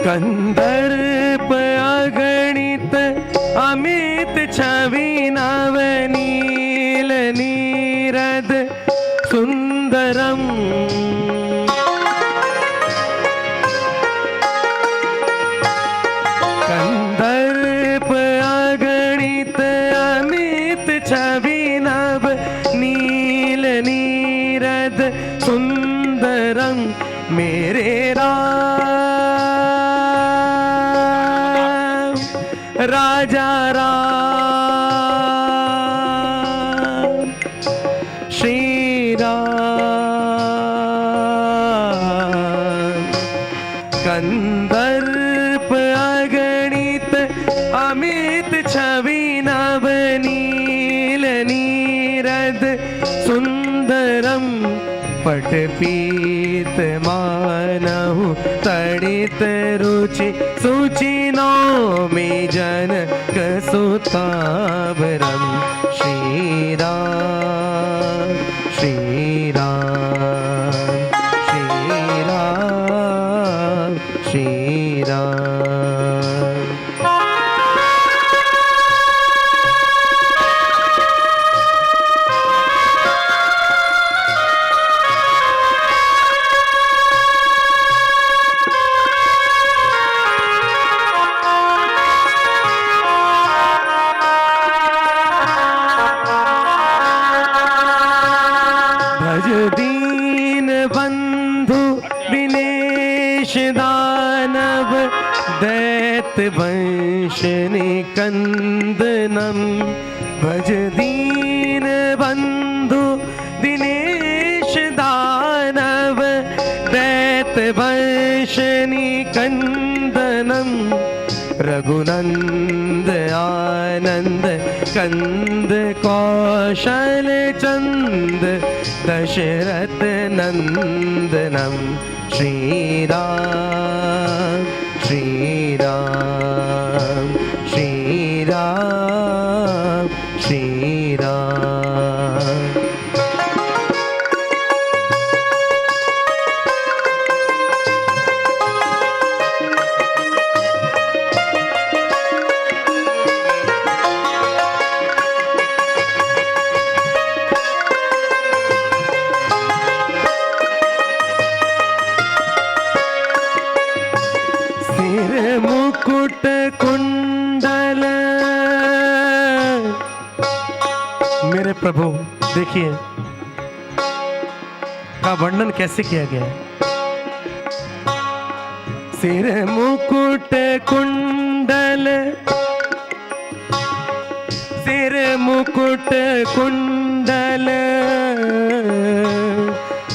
कंदर्प अगणित अमित छवि नवनील नीरद सुंदरम। कंदर्प अगणित अमित छवि नव नील नीरद सुंदरम। मेरे राम राजा राम श्री राम। कंदर्प अगणित अमित छवि नवनील नीरद सुंदरम। पटपीत मानहु तड़ित रुचि सुचि नौमि जनक सुतावरम। श्री राम श्री राम श्री राम श्री राम। दीन बंधु विनेश दानव दैत वंश निकंदनम। भज दीन बंधु दिनेश दानव दैत वंश निकंदनम। रघुनंद आनंद कंद कौशल चंद दशरथ नंदनम। श्री राम श्री राम श्री राम श्री राम। मुकुट कुंडल। मेरे प्रभु देखिए का वर्णन कैसे किया गया है। सिर मुकुट कुंडल सिर मुकुट कुंडल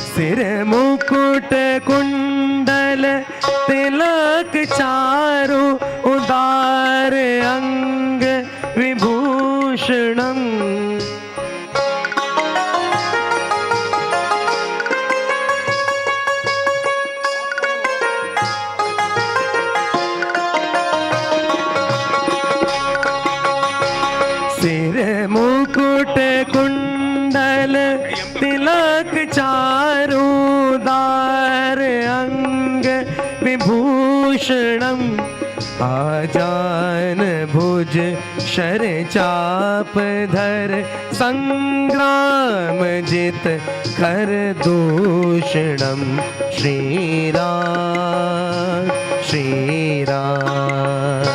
सिर मुकुट कुंडल तिलक चारु उदार अंग विभूषणम। सिर मुकुट कुंडल तिलक चारु उदार अंग विभूषणम। आजान भुज शर चाप धर संग्राम जित कर दूषणम। श्री राम श्री राम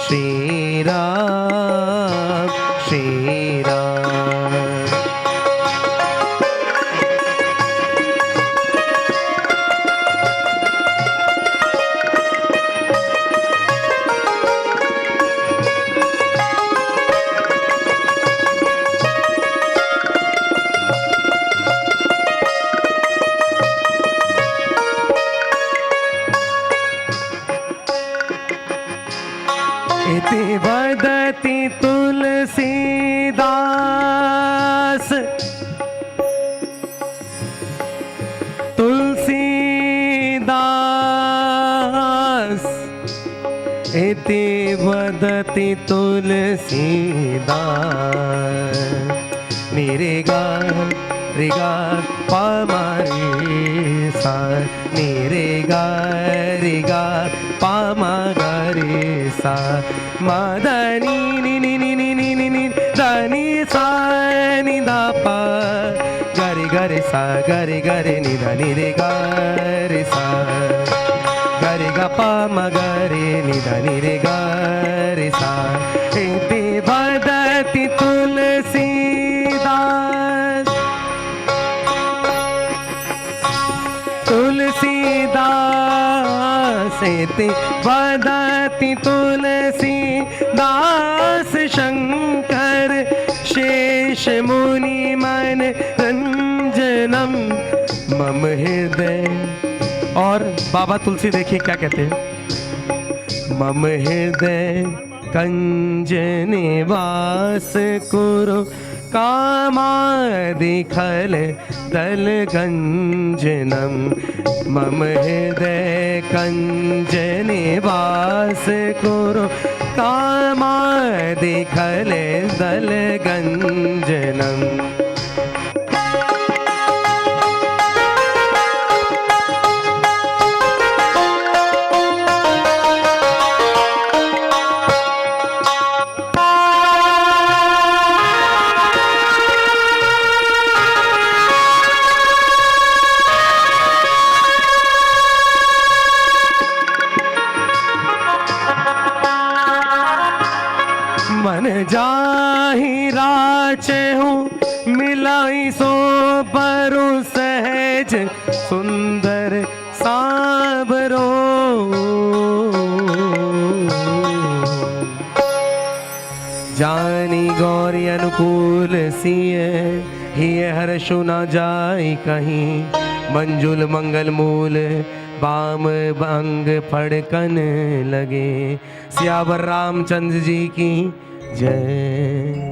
श्री राम श्री राम। इति वदति तुलसीदास तुलसीदास। इति वदति तुलसीदास। निरे गा रे गा पा मा रे सा। निरे गा रे गा पा ma ga re sa ma da ni ni ni ni ni ni ni ni da ni sa ni da pa ga re sa ga re ni da ni re ga re sa ga re ga pa ma ga re ni da ni re ga re sa iti vadati tulsidas Tulsidas इति वदति तुलसीदास शंकर शेष मुनि मन रंजनम मम हृदय। और बाबा तुलसी देखिए क्या कहते हैं, मम हृदय कंज निवास कुरु कामादि खल दल गंजनम मम हृदय कंज निवास कुरु कामादि खल दल गंजनम। मन जाहि राचे हूँ मिलाई सो परु सहज सुंदर साबरो जानी गौरी अनुकूल सिय हिय हर्षु न जाई कहीं मंजुल मंगल मूल बाम अंग फड़कन लगे। सियावर रामचंद्र जी की जय।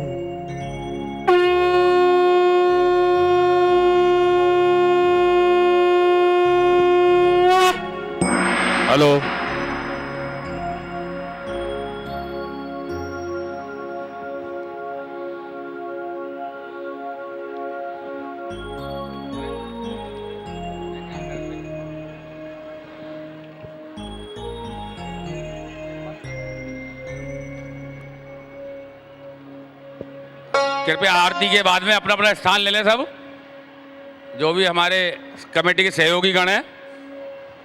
हेलो कृपया आरती के बाद में अपना अपना स्थान ले लें सब, जो भी हमारे कमेटी के सहयोगी गण हैं।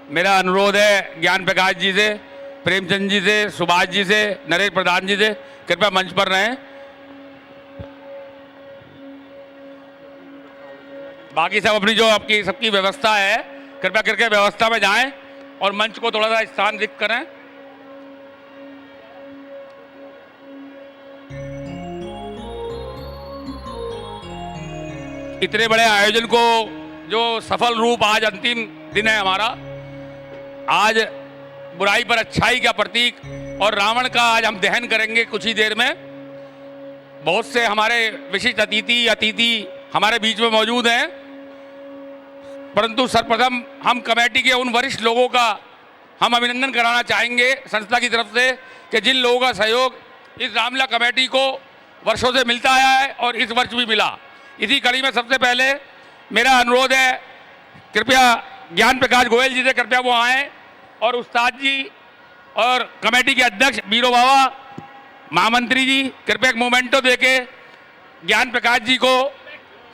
मेरा अनुरोध है ज्ञान प्रकाश जी से, प्रेमचंद जी से, सुभाष जी से, नरेश प्रधान जी से, कृपया मंच पर रहें। बाकी सब अपनी जो आपकी सबकी व्यवस्था है, कृपया करके व्यवस्था में जाएं और मंच को थोड़ा सा स्थान रिक्त करें। इतने बड़े आयोजन को जो सफल रूप, आज अंतिम दिन है हमारा, आज बुराई पर अच्छाई का प्रतीक और रावण का आज हम दहन करेंगे कुछ ही देर में। बहुत से हमारे विशिष्ट अतिथि हमारे बीच में मौजूद हैं, परंतु सर्वप्रथम हम कमेटी के उन वरिष्ठ लोगों का हम अभिनंदन कराना चाहेंगे संस्था की तरफ से कि जिन लोगों का सहयोग इस रामलीला कमेटी को वर्षों से मिलता आया है और इस वर्ष भी मिला। इसी कड़ी में सबसे पहले मेरा अनुरोध है, कृपया ज्ञान प्रकाश गोयल जी से कृपया वो आएँ और उस्ताद जी और कमेटी के अध्यक्ष बीरो बाबा, महामंत्री जी कृपया एक मोमेंटो देके ज्ञान प्रकाश जी को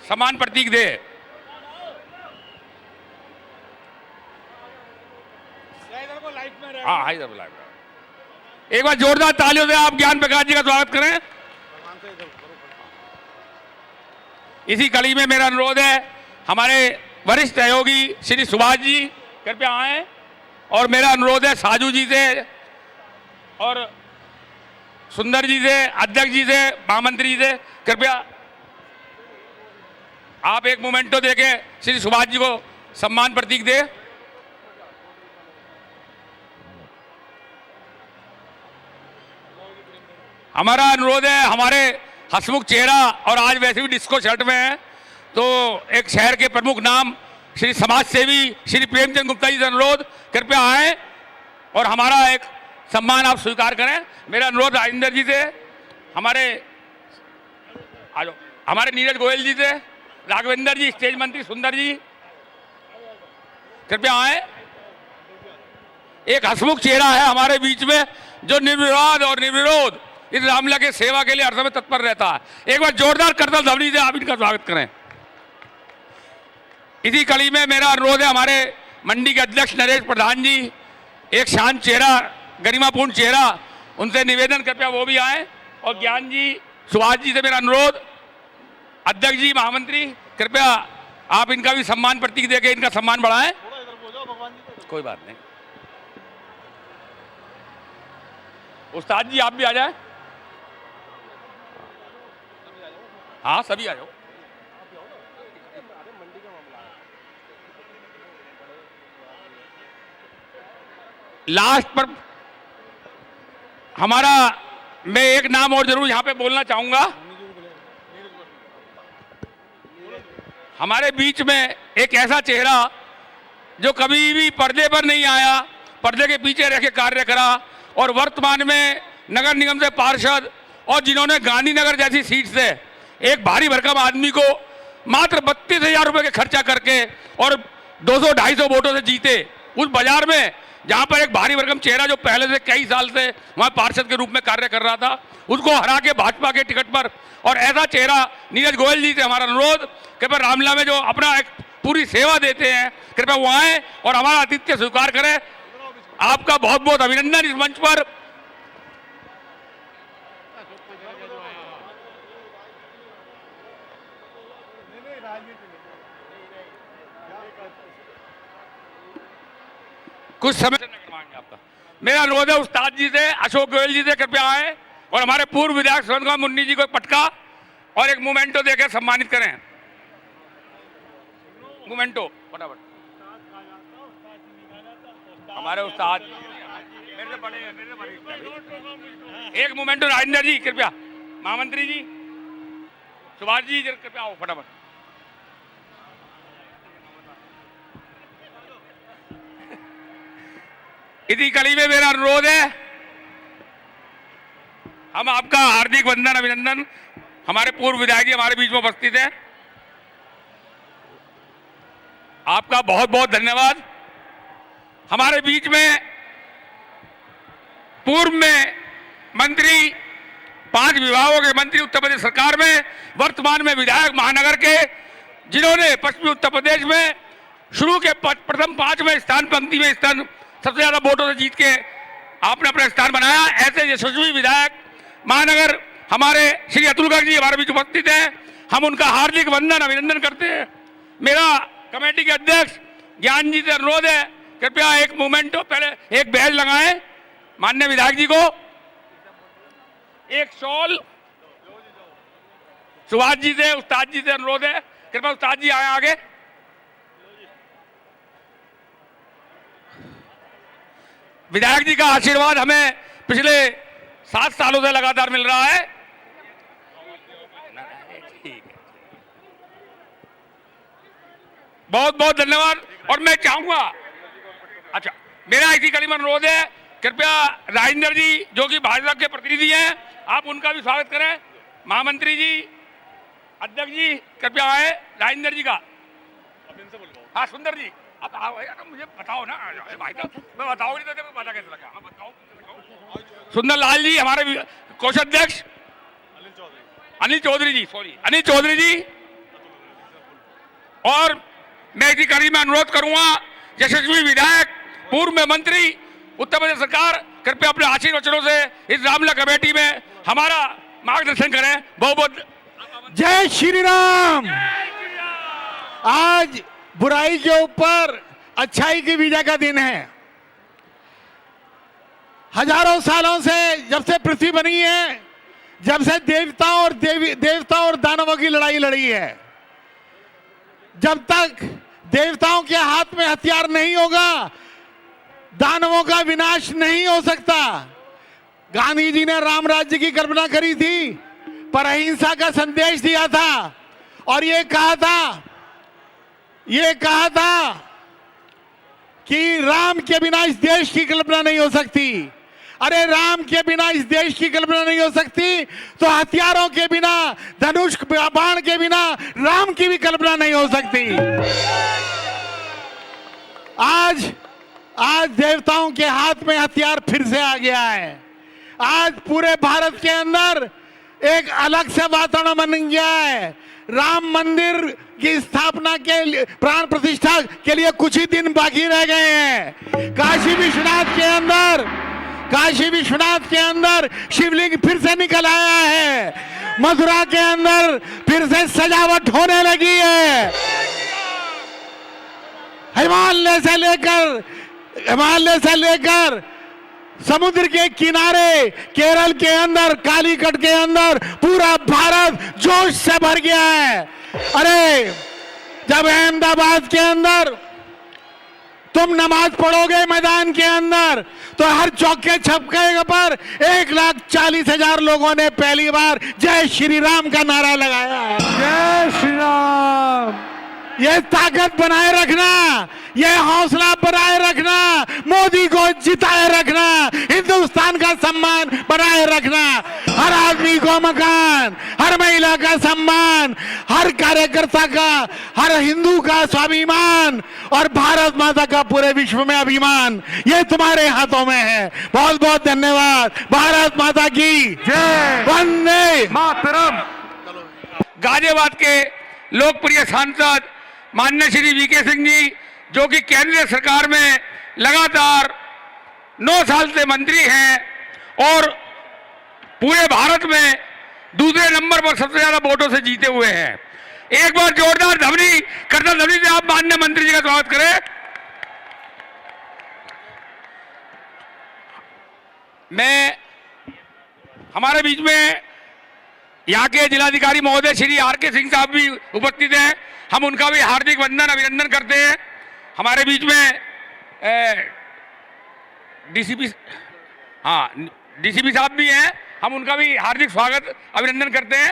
सम्मान प्रतीक दे। हाँ, एक बार जोरदार तालियों से आप ज्ञान प्रकाश जी का स्वागत करें। इसी कड़ी में मेरा अनुरोध है, हमारे वरिष्ठ सहयोगी श्री सुभाष जी कृपया आए और मेरा अनुरोध है साजू जी से और सुंदर जी से, अध्यक्ष जी से, महामंत्री जी से कृपया आप एक मोमेंटो देके श्री सुभाष जी को सम्मान प्रतीक दे। हमारा अनुरोध है, हमारे हसमुख चेहरा और आज वैसे भी डिस्को शर्ट में है, तो एक शहर के प्रमुख नाम श्री समाज सेवी श्री प्रेमचंद गुप्ता जी से अनुरोध कृपया आए और हमारा एक सम्मान आप स्वीकार करें। मेरा अनुरोध राजेंद्र जी से, हमारे नीरज गोयल जी से, राघवेंद्र जी, स्टेज मंत्री सुंदर जी कृपया आए। एक हसमुख चेहरा है हमारे बीच में, जो निर्विवाद और निर्विरोध इस रामलला के सेवा के लिए हर समय तत्पर रहता है। एक बार जोरदार करतल ध्वनि से आप इनका स्वागत करें। इसी कड़ी में मेरा अनुरोध है, हमारे मंडी के अध्यक्ष नरेश प्रधान जी, एक शांत चेहरा, गरिमापूर्ण चेहरा, उनसे निवेदन कृपया वो भी आए। और ज्ञान जी, सुभाष जी से मेरा अनुरोध, अध्यक्ष जी, महामंत्री, कृपया आप इनका भी सम्मान प्रतीक देके इनका सम्मान बढ़ाएं। कोई बात नहीं, उस्ताद जी आप भी आ जाए। हाँ सभी आ जाओ। लास्ट पर हमारा, मैं एक नाम और जरूर यहां पे बोलना चाहूंगा। हमारे बीच में एक ऐसा चेहरा जो कभी भी पर्दे पर नहीं आया, पर्दे के पीछे रह के कार्य करा और वर्तमान में नगर निगम से पार्षद और जिन्होंने गांधीनगर जैसी सीट से एक भारी भरकम आदमी को मात्र 32,000 रुपए के खर्चा करके और 200-250 वोटों से जीते, उस बाजार में जहां पर एक भारी भरकम चेहरा जो पहले से कई साल से वहां पार्षद के रूप में कार्य कर रहा था, उसको हरा के भाजपा के टिकट पर, और ऐसा चेहरा नीरज गोयल जी से हमारा अनुरोध कि पर रामलला में जो अपना एक पूरी सेवा देते हैं, कृपया वो आए और हमारा आतिथ्य स्वीकार करें। आपका बहुत बहुत अभिनंदन इस मंच पर। कुछ समय मांगे आपका। मेरा अनुरोध है उस्ताद जी से, अशोक गोयल जी से कृपया आए और हमारे पूर्व विधायक सुरेंद्र मुन्नी जी को एक पटका और एक मोमेंटो देकर सम्मानित करें। मोमेंटो फटाफट। हमारे उस्ताद मेरे से बड़े एक मोमेंटो राजेंद्र जी कृपया, महामंत्री जी, सुभाष जी कृपया आओ फटाफट। इसी कड़ी में मेरा अनुरोध है, हम आपका हार्दिक वंदन अभिनंदन, हमारे पूर्व विधायक जी हमारे बीच में उपस्थित हैं, आपका बहुत बहुत धन्यवाद। हमारे बीच में पूर्व में मंत्री, 5 विभागों के मंत्री उत्तर प्रदेश सरकार में, वर्तमान में विधायक महानगर के, जिन्होंने पश्चिमी उत्तर प्रदेश में शुरू के प्रथम 5 में स्थान, पंक्ति में स्थान, सबसे ज्यादा वोटों से जीत के आपने अपना स्थान बनाया, ऐसे यशस्वी विधायक महानगर हमारे श्री अतुल गर्ग जी हमारे बीच उपस्थित हैं। हम उनका हार्दिक वंदन अभिनंदन करते हैं। मेरा कमेटी के अध्यक्ष ज्ञान जी से अनुरोध है, कृपया एक मोमेंटो, पहले एक बैज लगाएं माननीय विधायक जी को, एक शॉल। सुभाष जी से, उस्ताद जी से अनुरोध है, कृपया उस्ताद जी आए आगे। विधायक जी का आशीर्वाद हमें पिछले 7 सालों से लगातार मिल रहा है। बहुत बहुत धन्यवाद। और मैं चाहूंगा, अच्छा मेरा इसी कड़ी में अनुरोध है, कृपया राजेंद्र जी जो कि भाजपा के प्रतिनिधि हैं, आप उनका भी स्वागत करें। महामंत्री जी, अध्यक्ष जी कृपया आए, राजेंद्र जी का। हाँ सुंदर जी आप आओ, मुझे बताओ ना भाई साहब, मैं बताओ नहीं तो पता कैसे लगा, बताओ। सुंदर लाल जी हमारे कोषाध्यक्ष, अनिल चौधरी जी, सॉरी अनिल चौधरी जी। और मैं इसी कड़ी में अनुरोध करूंगा, यशस्वी विधायक, पूर्व में मंत्री, उत्तर प्रदेश सरकार, कृपया अपने आशीर्वचनों से इस रामलला कमेटी में हमारा मार्गदर्शन करें। बहुत बहुत जय श्री राम। आज बुराई के ऊपर अच्छाई की विजय का दिन है। हजारों सालों से, जब से पृथ्वी बनी है, जब से देवताओं और दानवों की लड़ाई लड़ी है, जब तक देवताओं के हाथ में हथियार नहीं होगा, दानवों का विनाश नहीं हो सकता। गांधी जी ने राम राज्य की कल्पना करी थी, पर अहिंसा का संदेश दिया था और ये कहा था कि राम के बिना इस देश की कल्पना नहीं हो सकती। अरे राम के बिना इस देश की कल्पना नहीं हो सकती तो हथियारों के बिना, धनुष बाण के बिना राम की भी कल्पना नहीं हो सकती। आज आज देवताओं के हाथ में हथियार फिर से आ गया है। आज पूरे भारत के अंदर एक अलग से वातावरण बन गया है। राम मंदिर की स्थापना के लिए, प्राण प्रतिष्ठा के लिए कुछ ही दिन बाकी रह गए हैं। काशी विश्वनाथ के अंदर शिवलिंग फिर से निकल आया है। मथुरा के अंदर फिर से सजावट होने लगी है। हिमालय से लेकर समुद्र के किनारे, केरल के अंदर, कालीकट के अंदर पूरा भारत जोश से भर गया है। अरे जब अहमदाबाद के अंदर तुम नमाज पढ़ोगे मैदान के अंदर, तो हर चौके छक्के पर 1,40,000 लोगों ने पहली बार जय श्री राम का नारा लगाया है। जय श्री राम। ये ताकत बनाए रखना, ये हौसला बनाए रखना, मोदी को जिताए रखना, हिंदुस्तान का सम्मान बनाए रखना, हर आदमी को मकान, हर महिला का सम्मान, हर कार्यकर्ता का, हर हिंदू का स्वाभिमान और भारत माता का पूरे विश्व में अभिमान, ये तुम्हारे हाथों में है। बहुत बहुत धन्यवाद। भारत माता की जय। वंदे मातरम। गाजियाबाद के लोकप्रिय सांसद माननीय श्री वीके सिंह जी, जो कि केंद्रीय सरकार में लगातार 9 साल से मंत्री हैं और पूरे भारत में दूसरे नंबर पर सबसे ज्यादा वोटों से जीते हुए हैं। एक बार जोरदार करतल ध्वनि से आप माननीय मंत्री जी का स्वागत करें। मैं हमारे बीच में यहाँ के जिलाधिकारी महोदय श्री आर.के. सिंह साहब भी उपस्थित हैं। हम उनका भी हार्दिक अभिनंदन करते हैं। हमारे बीच में डीसीपी साहब भी हैं, हम उनका भी हार्दिक स्वागत अभिनंदन करते हैं।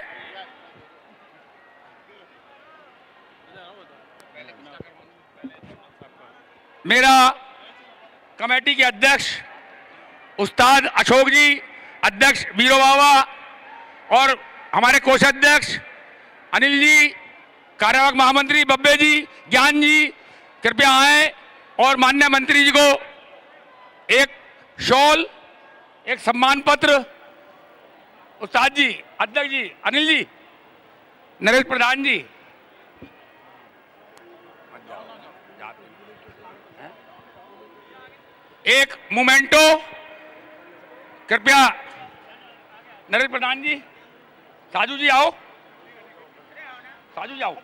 मेरा कमेटी के अध्यक्ष उस्ताद अशोक जी, अध्यक्ष बीरो बाबा और हमारे कोषाध्यक्ष अनिल जी, कार्यवाहक महामंत्री बब्बे जी, ज्ञान जी, कृपया आए और माननीय मंत्री जी को एक शॉल, एक सम्मान पत्र, उस्ताद जी, अध्यक्ष जी, अनिल जी, नरेश प्रधान जी, एक मोमेंटो, कृपया नरेश प्रधान जी, साजू जी आओ, साजू जी आओ।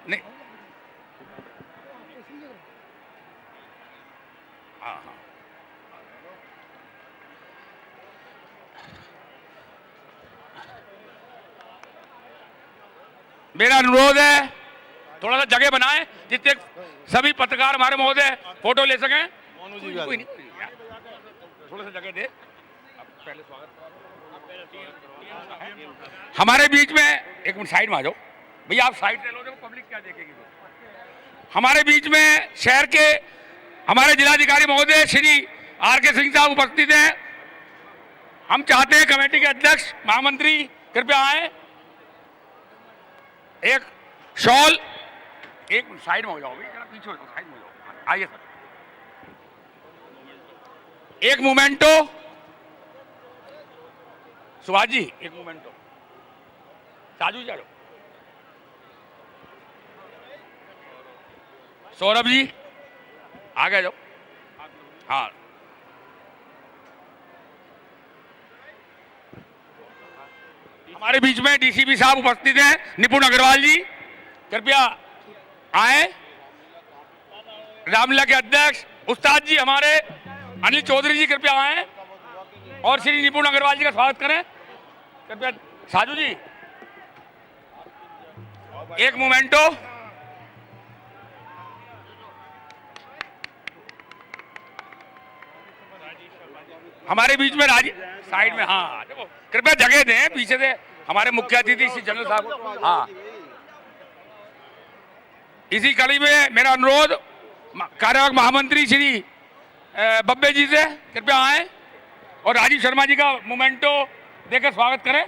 नहीं, हाँ हाँ, मेरा अनुरोध है थोड़ा सा जगह बनाएं जिससे सभी पत्रकार हमारे महोदय फोटो ले सकें। कोई नहीं, थोड़ा सा जगह दे। पहले स्वागत हमारे बीच में, एक मिनट साइड में आ जाओ भैया, आप साइड से लो, देखो पब्लिक क्या देखेगी। हमारे बीच में शहर के हमारे जिलाधिकारी महोदय श्री आर.के. सिंह साहब उपस्थित हैं। हम चाहते हैं कमेटी के अध्यक्ष महामंत्री कृपया आए। एक शॉल, एक मिनट साइड में हो जाओ, पीछे हो जाओ, साइड में हो जाओ, आइए सर। एक मोमेंटो, सुभाष जी एक मोमेंटो, साजू जी आ जाओ, सौरभ जी आगे जाओ। हाँ, हमारे बीच में डीसीपी साहब उपस्थित हैं, निपुण अग्रवाल जी कृपया आए। रामलीला के अध्यक्ष उस्ताद जी हमारे अनिल चौधरी जी कृपया आए और श्री निपुण अग्रवाल जी का स्वागत करें कृपया। साजू जी एक मोमेंटो, हमारे बीच में साइड में, हाँ देखो कृपया जगह दें पीछे से हमारे मुख्य अतिथि श्री जनरल साहब। हाँ, इसी कड़ी में मेरा अनुरोध कार्यवाहक महामंत्री श्री बब्बे जी से कृपया आए और राजीव शर्मा जी का मोमेंटो देकर स्वागत करें।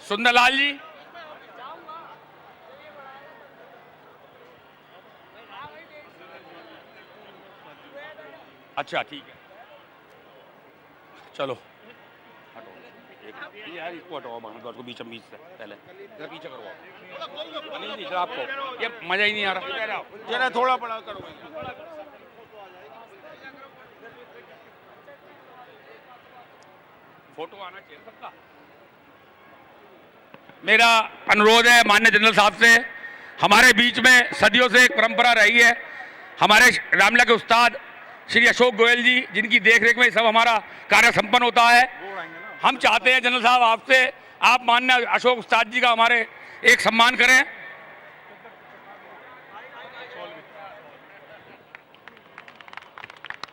सुंदरलाल जी, अच्छा ठीक है, चलो हटो यार, इसको हटाओ बाहर, उसको बीच से पहले इधर पीछे करवाओ। नहीं दिख रहा आपको, ये मजा ही नहीं आ रहा, जरा थोड़ा बड़ा करो। फोटो आना चाहिए सबका। मेरा अनुरोध है माननीय जनरल साहब से, हमारे बीच में सदियों से एक परंपरा रही है, हमारे रामलीला के उस्ताद श्री अशोक गोयल जी, जिनकी देखरेख में सब हमारा कार्य संपन्न होता है। हम चाहते हैं जनरल साहब आपसे, आप माननीय अशोक उस्ताद जी का हमारे एक सम्मान करें।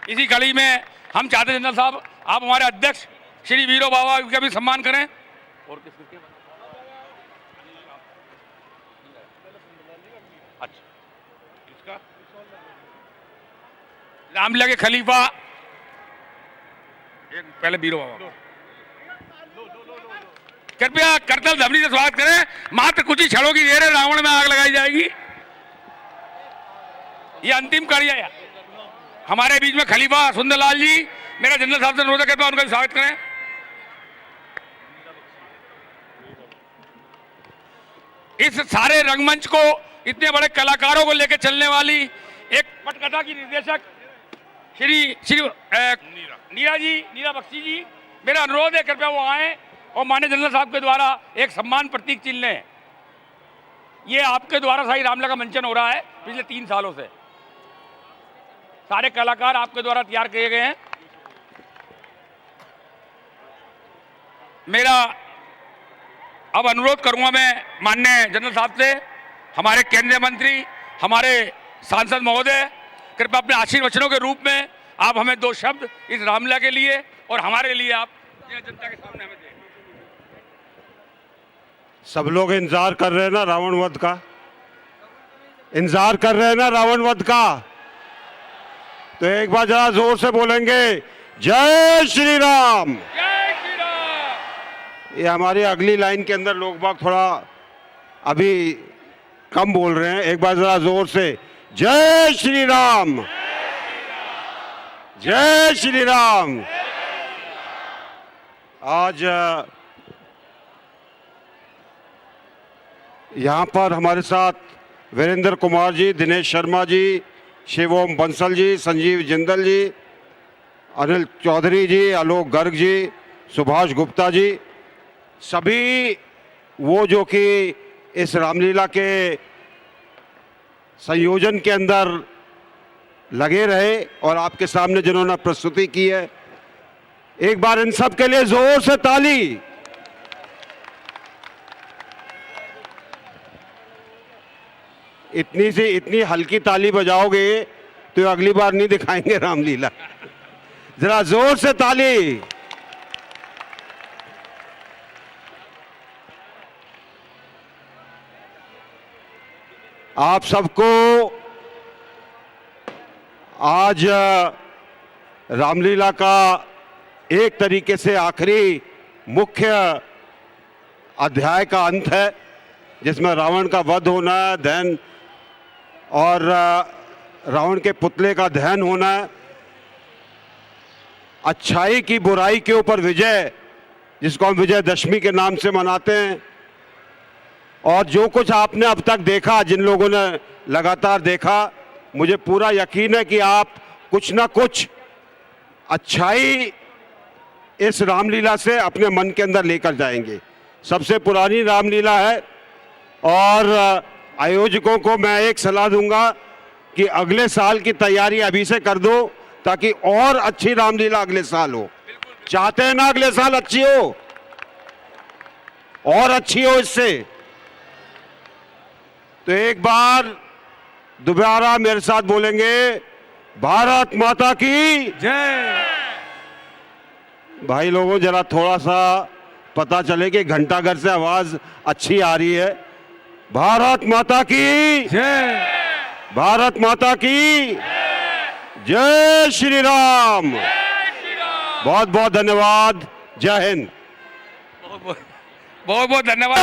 इसी कड़ी में हम चाहते हैं जनरल साहब आप हमारे अध्यक्ष श्री वीरो बाबा का भी सम्मान करें। और किसके? अच्छा, इसका रामलीला के खलीफा, एक पहले वीरो बाबा, कृपया करतल ध्वनि से स्वागत करें। मात्र कुछ ही क्षणों की देर है, रावण में आग लगाई जाएगी। ये अंतिम कार्य है। हमारे बीच में खलीफा सुंदरलाल जी, मेरा जनरल साहब से अनुरोध है, कृपया उनका भी स्वागत करें। इस सारे रंगमंच को इतने बड़े कलाकारों को लेकर चलने वाली एक पटकथा की निर्देशक श्री नीरा बख्शी जी, मेरा अनुरोध है कृपया वो आए और माननीय जनरल साहब के द्वारा एक सम्मान प्रतीक चिन्ह लें। ये आपके द्वारा सारी रामलीला का मंचन हो रहा है पिछले 3 सालों से, सारे कलाकार आपके द्वारा तैयार किए गए हैं। मेरा अब अनुरोध करूंगा मैं माननीय जनरल साहब से, हमारे केंद्रीय मंत्री, हमारे सांसद महोदय, कृपया अपने आशीर्वचनों के रूप में आप हमें 2 शब्द इस रामलीला के लिए और हमारे लिए आप जनता के सामने हमें दें। सब लोग इंतजार कर रहे हैं ना रावण वध का, इंतजार कर रहे हैं ना रावण वध का, तो एक बार जरा जोर से बोलेंगे जय श्री राम। जय श्री राम। ये हमारी अगली लाइन के अंदर लोग बाग थोड़ा अभी कम बोल रहे हैं, एक बार जरा जोर से जय श्री राम, जय श्री राम। आज यहाँ पर हमारे साथ वीरेंद्र कुमार जी, दिनेश शर्मा जी, शिवोम बंसल जी, संजीव जिंदल जी, अनिल चौधरी जी, आलोक गर्ग जी, सुभाष गुप्ता जी, सभी वो जो कि इस रामलीला के संयोजन के अंदर लगे रहे और आपके सामने जिन्होंने प्रस्तुति की है, एक बार इन सब के लिए जोर से ताली। इतनी हल्की ताली बजाओगे तो अगली बार नहीं दिखाएंगे रामलीला, जरा जोर से ताली। आप सबको आज रामलीला का एक तरीके से आखिरी मुख्य अध्याय का अंत है, जिसमें रावण का वध होना है, दहन और रावण के पुतले का दहन होना है, अच्छाई की बुराई के ऊपर विजय, जिसको हम विजयदशमी के नाम से मनाते हैं। और जो कुछ आपने अब तक देखा, जिन लोगों ने लगातार देखा, मुझे पूरा यकीन है कि आप कुछ ना कुछ अच्छाई इस रामलीला से अपने मन के अंदर लेकर जाएंगे। सबसे पुरानी रामलीला है और आयोजकों को मैं एक सलाह दूंगा कि अगले साल की तैयारी अभी से कर दो, ताकि और अच्छी रामलीला अगले साल हो। चाहते हैं ना अगले साल अच्छी हो, और अच्छी हो इससे। तो एक बार दोबारा मेरे साथ बोलेंगे भारत माता की जय। भाई लोगों जरा थोड़ा सा पता चले कि घंटाघर से आवाज अच्छी आ रही है। भारत माता की जय। भारत माता की जय श्री राम। बहुत बहुत धन्यवाद। जय हिंद। बहुत बहुत धन्यवाद।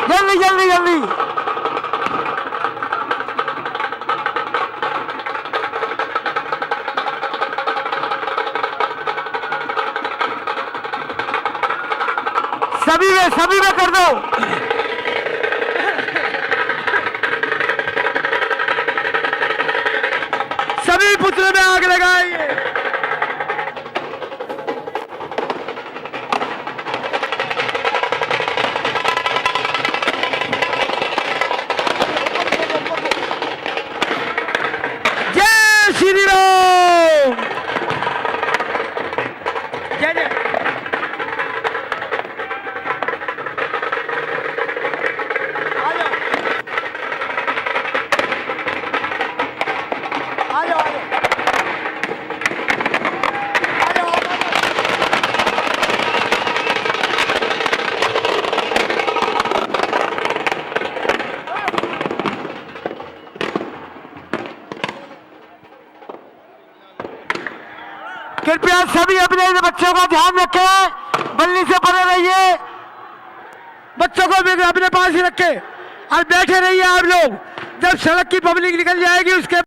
जल्दी जल्दी जल्दी सभी में कर दो। सभी पुतलों में आग लगाइए। जय श्री राम। जय जय। कृपया सभी अपने बच्चों का ध्यान रखें, बल्ली से परे रहिए, बच्चों को भी अपने पास ही रखें और बैठे रहिए। आप लोग जब सड़क की पब्लिक निकल जाएगी उसके